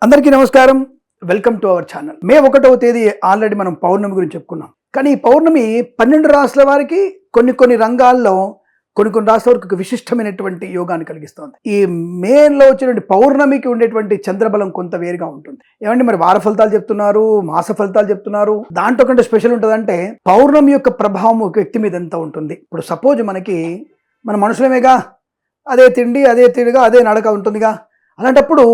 అందరికీ నమస్కారం. Welcome to our channel. May 1వ తేదీ ఆల్రెడీ మనం పౌర్ణమి గురించి చెప్పుకున్నాం. కానీ ఈ పౌర్ణమి 12 రాష్ట్రాల వారికి కొన్ని రంగాల్లో కొన్ని రాష్ట్రాల వరకు విశిష్టమైనటువంటి యోగాన్ని కలిగిస్తుంది. ఈ మేలో వచ్చినటువంటి పౌర్ణమికి ఉండేటువంటి చంద్రబలం కొంత వేరుగా ఉంటుంది. ఏమంటే మరి వార ఫలితాలు చెప్తున్నారు, మాస ఫలితాలు చెప్తున్నారు. దాంట్లో కంటే స్పెషల్ ఉంటుందంటే పౌర్ణమి యొక్క ప్రభావం ఒక వ్యక్తి మీద ఎంత ఉంటుంది. ఇప్పుడు సపోజ్ మన మనుషులమేగా, అదే తిండి అదే తిరిగా అదే నడక ఉంటుందిగా. అలాంటప్పుడు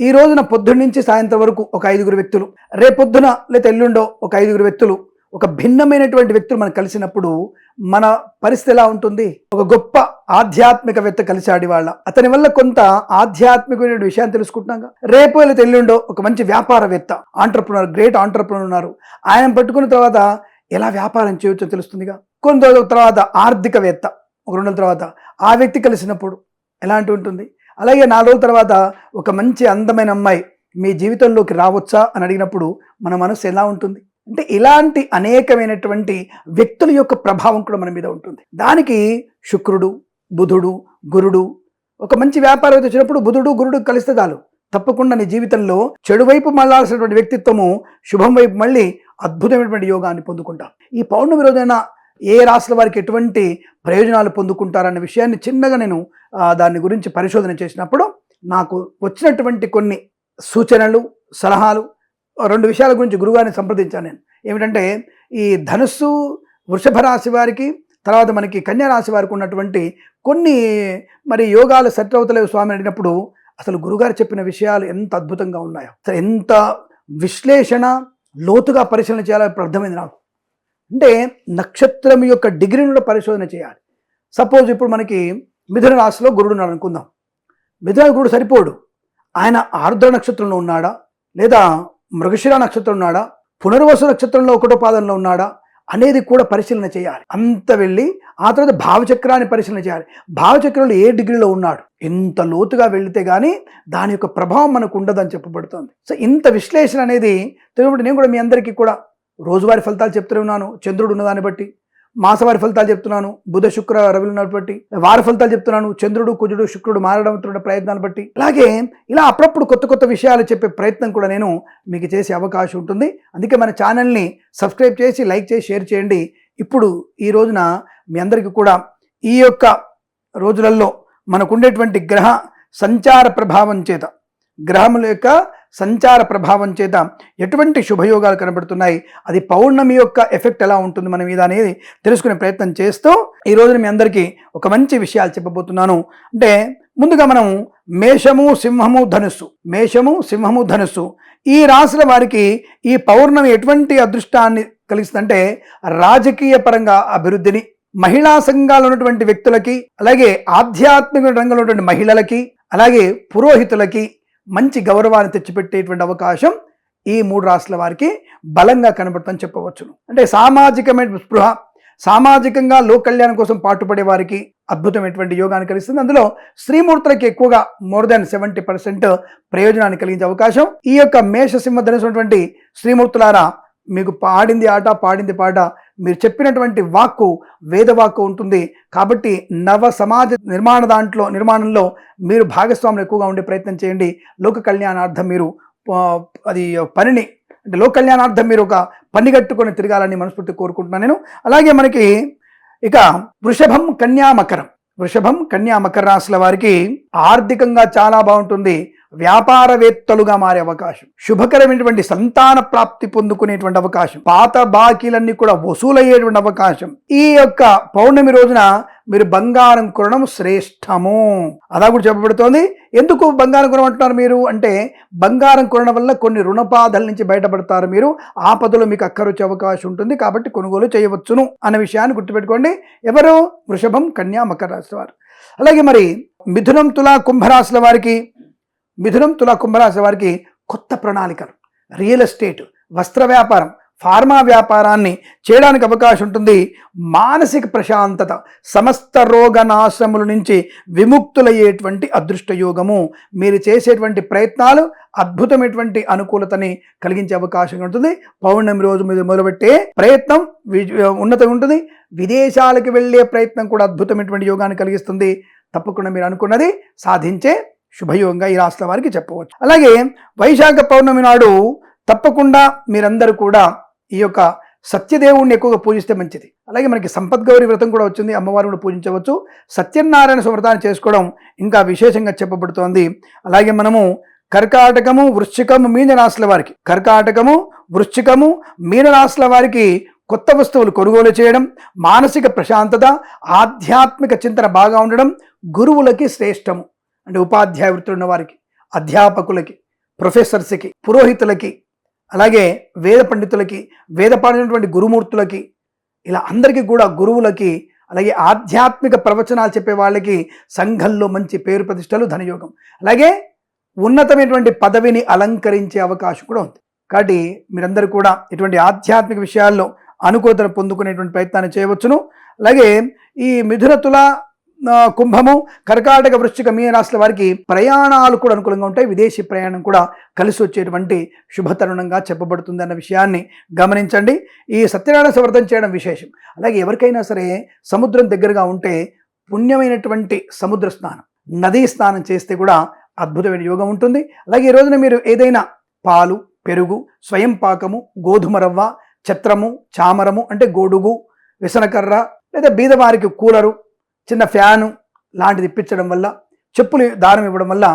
ఈ రోజున పొద్దున్న నుంచి సాయంత్రం వరకు ఒక 5 వ్యక్తులు, రేపొద్దున లేదా ఎల్లుండో ఒక 5 వ్యక్తులు, ఒక భిన్నమైనటువంటి వ్యక్తులు మనకు కలిసినప్పుడు మన పరిస్థితి ఎలా ఉంటుంది? ఒక గొప్ప ఆధ్యాత్మికవేత్త కలిసాడు వాళ్ళ, అతని వల్ల కొంత ఆధ్యాత్మికమైన విషయాన్ని తెలుసుకుంటున్నాగా. రేపు లేదా ఎల్లుండో ఒక మంచి వ్యాపారవేత్త, ఆంటర్ప్రినర్, గ్రేట్ ఆంటర్ప్రినర్ ఉన్నారు. ఆయన పట్టుకున్న తర్వాత ఎలా వ్యాపారం చేయవచ్చో తెలుస్తుందిగా. కొన్ని రోజుల తర్వాత ఆర్థికవేత్త, ఒక 2 రోజుల తర్వాత ఆ వ్యక్తి కలిసినప్పుడు ఎలాంటి ఉంటుంది. అలాగే 4 రోజుల తర్వాత ఒక మంచి అందమైన అమ్మాయి మీ జీవితంలోకి రావచ్చా అని అడిగినప్పుడు మన మనసు ఎలా ఉంటుంది? అంటే ఇలాంటి అనేకమైనటువంటి వ్యక్తుల యొక్క ప్రభావం కూడా మన మీద ఉంటుంది. దానికి శుక్రుడు, బుధుడు, గురుడు, ఒక మంచి వ్యాపారం వచ్చినప్పుడు బుధుడు గురుడు కలిస్తే చాలు, తప్పకుండా నీ జీవితంలో చెడు వైపు మళ్ళాల్సినటువంటి వ్యక్తిత్వము శుభం వైపు మళ్ళీ అద్భుతమైనటువంటి యోగాన్ని పొందుకుంటాం. ఈ పౌర్ణమి రోజైనా ఏ రాష్ట్రాల వారికి ఎటువంటి ప్రయోజనాలు పొందుకుంటారన్న విషయాన్ని చిన్నగా నేను దాని గురించి పరిశోధన చేసినప్పుడు నాకు వచ్చినటువంటి కొన్ని సూచనలు, సలహాలు, 2 విషయాల గురించి గురుగారిని సంప్రదించాను నేను. ఏమిటంటే ఈ ధనుస్సు, వృషభ రాశి వారికి, తర్వాత మనకి కన్యా రాశి వారికి ఉన్నటువంటి కొన్ని మరి యోగాలు సెట్ అవుతలేవు స్వామి అడిగినప్పుడు అసలు గురుగారు చెప్పిన విషయాలు ఎంత అద్భుతంగా ఉన్నాయో, అసలు ఎంత విశ్లేషణ లోతుగా పరిశీలన చేయాలో ఇప్పుడు అర్థమైంది నాకు. అంటే నక్షత్రం యొక్క డిగ్రీని కూడా పరిశోధన చేయాలి. సపోజ్ ఇప్పుడు మనకి మిథున రాశిలో గురుడు ఉన్నాడు అనుకుందాం. మిథున గురుడు సరిపోడు, ఆయన ఆర్ద్ర నక్షత్రంలో ఉన్నాడా, లేదా మృగశిర నక్షత్రం ఉన్నాడా, పునర్వసు నక్షత్రంలో 1వ పాదంలో ఉన్నాడా అనేది కూడా పరిశీలన చేయాలి. అంత వెళ్ళి ఆ తర్వాత భావచక్రాన్ని పరిశీలన చేయాలి. భావచక్రంలో ఏ డిగ్రీలో ఉన్నాడు, ఇంత లోతుగా వెళితే కానీ దాని యొక్క ప్రభావం మనకు ఉండదని చెప్పబడుతుంది. సో ఇంత విశ్లేషణ అనేది తెలియబడి నేను కూడా మీ అందరికీ కూడా రోజువారి ఫలితాలు చెప్తూనే ఉన్నాను. చంద్రుడు ఉన్నదాన్ని బట్టి మాసవారి ఫలితాలు చెప్తున్నాను, బుధ శుక్ర రవిని బట్టి వార ఫలితాలు చెప్తున్నాను, చంద్రుడు కుజుడు శుక్రుడు మారడం ప్రయత్నాన్ని బట్టి. అలాగే ఇలా అప్పుడప్పుడు కొత్త విషయాలు చెప్పే ప్రయత్నం కూడా నేను మీకు చేసే అవకాశం ఉంటుంది. అందుకే మన ఛానల్ని సబ్స్క్రైబ్ చేసి, లైక్ చేసి, షేర్ చేయండి. ఇప్పుడు ఈ రోజున మీ అందరికీ కూడా ఈ యొక్క రోజులలో మనకు ఉండేటువంటి గ్రహ సంచార ప్రభావం చేత, గ్రహముల యొక్క సంచార ప్రభావం చేత ఎటువంటి శుభయోగాలు కనబడుతున్నాయి, అది పౌర్ణమి యొక్క ఎఫెక్ట్ ఎలా ఉంటుంది మన మీద అనేది తెలుసుకునే ప్రయత్నం చేస్తూ ఈ రోజున మీ అందరికీ ఒక మంచి విషయాలు చెప్పబోతున్నాను. అంటే ముందుగా మనం మేషము, సింహము, ధనుస్సు ఈ రాశుల వారికి ఈ పౌర్ణమి ఎటువంటి అదృష్టాన్ని కలిగిస్తుందంటే రాజకీయ పరంగా అభివృద్ధిని, మహిళా సంఘాలు ఉన్నటువంటి వ్యక్తులకి, అలాగే ఆధ్యాత్మిక రంగంలో ఉన్నటువంటి మహిళలకి, అలాగే పురోహితులకి మంచి గౌరవాన్ని తెచ్చిపెట్టేటువంటి అవకాశం ఈ 3 రాష్ట్రాల వారికి బలంగా కనబడుతుందని చెప్పవచ్చును. అంటే సామాజికమైన స్పృహ, సామాజికంగా లోక కళ్యాణం కోసం పాటుపడే వారికి అద్భుతమైనటువంటి యోగాన్ని కలిగిస్తుంది. అందులో స్త్రీమూర్తులకి ఎక్కువగా మోర్ దాన్ 70% ప్రయోజనాన్ని కలిగించే అవకాశం. ఈ యొక్క మేష సింహ ధనుసు ఉన్నటువంటి స్త్రీమూర్తులారా, మీకు పాడింది ఆట, పాడింది పాట, మీరు చెప్పినటువంటి వాక్కు వేదవాక్కు ఉంటుంది. కాబట్టి నవ సమాజ నిర్మాణంలో మీరు భాగస్వాములు ఎక్కువగా ఉండే ప్రయత్నం చేయండి. లోక కళ్యాణార్థం మీరు లోక కళ్యాణార్థం మీరు ఒక పని కట్టుకొని తిరగాలని మనస్ఫూర్తి కోరుకుంటున్నాను నేను. అలాగే మనకి ఇక వృషభం, కన్యా, మకర రాశుల వారికి ఆర్థికంగా చాలా బాగుంటుంది. వ్యాపారవేత్తలుగా మారే అవకాశం, శుభకరమైనటువంటి సంతాన ప్రాప్తి పొందుకునేటువంటి అవకాశం, పాత బాకీలన్నీ కూడా వసూలయ్యేటువంటి అవకాశం. ఈ యొక్క పౌర్ణమి రోజున మీరు బంగారం కొనడం శ్రేష్టము, అలా కూడా చెప్పబడుతోంది. ఎందుకు బంగారం కొనమంటున్నారు మీరు అంటే, బంగారం కొనడం వల్ల కొన్ని రుణబాధల నుంచి బయటపడతారు, మీరు ఆపదలో మీకు అక్కరొచ్చే అవకాశం ఉంటుంది, కాబట్టి కొనుగోలు చేయవచ్చును అన్న విషయాన్ని గుర్తుపెట్టుకోండి. ఎవరు? వృషభం, కన్యా, మకర రాశి వారు. అలాగే మరి మిథునం, తులా, కుంభరాశుల వారికి కొత్త ప్రణాళికలు, రియల్ ఎస్టేట్, వస్త్ర వ్యాపారం, ఫార్మా వ్యాపారాన్ని చేయడానికి అవకాశం ఉంటుంది. మానసిక ప్రశాంతత, సమస్త రోగనాశముల నుంచి విముక్తులయ్యేటువంటి అదృష్ట యోగము, మీరు చేసేటువంటి ప్రయత్నాలు అద్భుతమైనటువంటి అనుకూలతని కలిగించే అవకాశం ఉంటుంది. పౌర్ణమి రోజు మీద మొదలుపెట్టే ప్రయత్నం ఉన్నతంగా ఉంటుంది. విదేశాలకు వెళ్ళే ప్రయత్నం కూడా అద్భుతమైనటువంటి యోగాన్ని కలిగిస్తుంది. తప్పకుండా మీరు అనుకున్నది సాధించే శుభయోగంగా ఈ రాశుల వారికి చెప్పవచ్చు. అలాగే వైశాఖ పౌర్ణమి నాడు తప్పకుండా మీరందరూ కూడా ఈ యొక్క సత్యదేవుణ్ణి ఎక్కువగా పూజిస్తే మంచిది. అలాగే మనకి సంపద్గౌరి వ్రతం కూడా వచ్చింది, అమ్మవారిని కూడా పూజించవచ్చు. సత్యనారాయణ వ్రతాన్ని చేసుకోవడం ఇంకా విశేషంగా చెప్పబడుతోంది. అలాగే మనము కర్కాటకము, వృశ్చికము, మీన రాశుల వారికి మీన రాశుల వారికి కొత్త వస్తువులు కొనుగోలు చేయడం, మానసిక ప్రశాంతత, ఆధ్యాత్మిక చింతన బాగా ఉండడం, గురువులకి శ్రేష్టము. అంటే ఉపాధ్యాయ వృత్తులు ఉన్న వారికి, అధ్యాపకులకి, ప్రొఫెసర్స్కి, పురోహితులకి, అలాగే వేద పండితులకి, వేద పాడినటువంటి గురుమూర్తులకి, ఇలా అందరికీ కూడా గురువులకి, అలాగే ఆధ్యాత్మిక ప్రవచనాలు చెప్పే వాళ్ళకి సంఘంలో మంచి పేరు ప్రతిష్టలు, ధనయోగం, అలాగే ఉన్నతమైనటువంటి పదవిని అలంకరించే అవకాశం కూడా ఉంది. కాబట్టి మీరందరూ కూడా ఇటువంటి ఆధ్యాత్మిక విషయాల్లో అనుకూలతను పొందుకునేటువంటి ప్రయత్నాన్ని చేయవచ్చును. అలాగే ఈ మిథున, తుల, కుంభము, కర్కాటక, వృశ్చిక, మీన రాశుల వారికి ప్రయాణాలు కూడా అనుకూలంగా ఉంటాయి. విదేశీ ప్రయాణం కూడా కలిసి వచ్చేటువంటి శుభతరుణంగా చెప్పబడుతుంది అన్న విషయాన్ని గమనించండి. ఈ సత్యనారాయణ వ్రతం చేయడం విశేషం. అలాగే ఎవరికైనా సరే సముద్రం దగ్గరగా ఉంటే పుణ్యమైనటువంటి సముద్ర స్నానం, నదీ స్నానం చేస్తే కూడా అద్భుతమైన యోగం ఉంటుంది. అలాగే ఈ రోజున మీరు ఏదైనా పాలు, పెరుగు, స్వయం పాకము, గోధుమ రవ్వ, ఛత్రము, చామరము అంటే గొడుగు, విసనకర్ర, లేదా బీదవారికి కూలరు, చిన్న ఫ్యాను లాంటిది ఇప్పించడం వల్ల, చెప్పులు దానం ఇవ్వడం వల్ల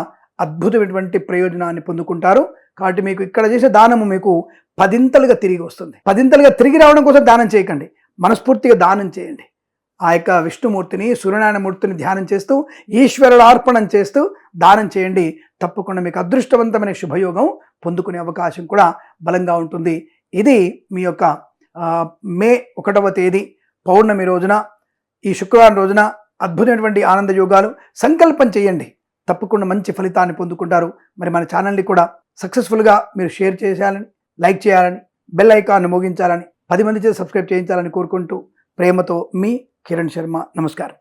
అద్భుతమైనటువంటి ప్రయోజనాన్ని పొందుకుంటారు. కాబట్టి మీకు ఇక్కడ చేసే దానము మీకు 10ంతలుగా తిరిగి వస్తుంది. 10ంతలుగా తిరిగి రావడం కోసం దానం చేయకండి, మనస్ఫూర్తిగా దానం చేయండి. ఆ యొక్క విష్ణుమూర్తిని, సూర్యనారాయణమూర్తిని ధ్యానం చేస్తూ, ఈశ్వరుడు అర్పణం చేస్తూ దానం చేయండి. తప్పకుండా మీకు అదృష్టవంతమైన శుభయోగం పొందుకునే అవకాశం కూడా బలంగా ఉంటుంది. ఇది మీ యొక్క మే 1వ తేదీ పౌర్ణమి రోజున, ఈ శుక్రవారం రోజున అద్భుతమైనటువంటి ఆనంద యోగాలు. సంకల్పం చేయండి, తప్పకుండా మంచి ఫలితాన్ని పొందుకుంటారు. మరి మన ఛానల్ని కూడా సక్సెస్ఫుల్గా మీరు షేర్ చేయాలని, లైక్ చేయాలని, బెల్ ఐకాన్ని మోగించాలని, 10 మంది చేసి సబ్స్క్రైబ్ చేయించాలని కోరుకుంటూ ప్రేమతో మీ కిరణ్ శర్మ. నమస్కారం.